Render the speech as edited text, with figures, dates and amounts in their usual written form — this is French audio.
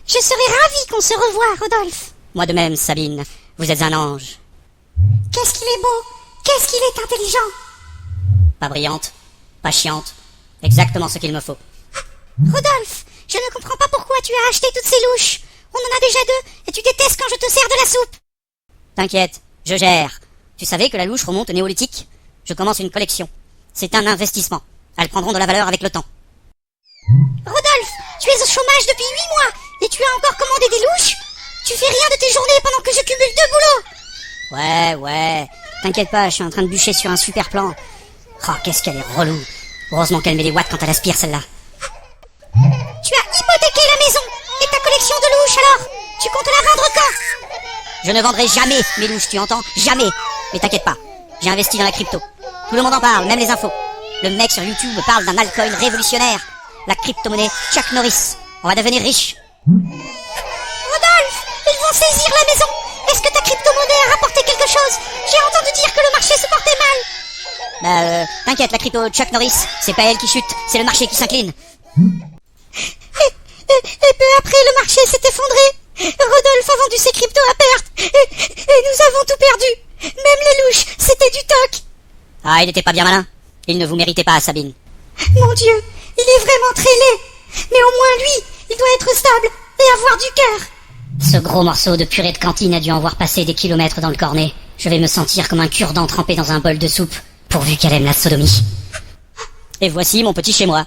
Je serais ravie qu'on se revoie, Rodolphe. Moi de même, Sabine. Vous êtes un ange. Qu'est-ce qu'il est beau. Qu'est-ce qu'il est intelligent. Pas brillante, pas chiante. Exactement ce qu'il me faut. Rodolphe, je ne comprends pas pourquoi tu as acheté toutes ces louches. On en a déjà 2, et tu détestes quand je te sers de la soupe. T'inquiète, je gère. Tu savais que la louche remonte au néolithique? Je commence une collection. C'est un investissement. Elles prendront de la valeur avec le temps. Rodolphe, tu es au chômage depuis 8 mois, et tu as encore commandé des louches? Tu fais rien de tes journées pendant que je cumule 2 boulots. Ouais. T'inquiète pas, je suis en train de bûcher sur un super plan. Oh, qu'est-ce qu'elle est relou. Heureusement qu'elle met des watts quand elle aspire, celle-là. Tu as hypothéqué la maison, et ta collection de louches alors? Tu comptes la rendre quand? Je ne vendrai jamais mes louches, tu entends? Jamais. Mais t'inquiète pas, j'ai investi dans la crypto. Tout le monde en parle, même les infos. Le mec sur YouTube me parle d'un altcoin révolutionnaire. La crypto-monnaie Chuck Norris. On va devenir riche. Rodolphe, ils vont saisir la maison. Est-ce que ta crypto-monnaie a rapporté quelque chose? J'ai entendu dire que le marché se portait mal. T'inquiète, la crypto Chuck Norris, c'est pas elle qui chute, c'est le marché qui s'incline. Et peu après, le marché s'est effondré. Rodolphe a vendu ses cryptos à perte. Et nous avons tout perdu. Même les louches, c'était du toc. Ah, il n'était pas bien malin. Il ne vous méritait pas, Sabine. Mon Dieu, il est vraiment très laid. Mais au moins lui, il doit être stable et avoir du cœur. Ce gros morceau de purée de cantine a dû en voir passer des kilomètres dans le cornet. Je vais me sentir comme un cure-dent trempé dans un bol de soupe, pourvu qu'elle aime la sodomie. Et voici mon petit chez-moi.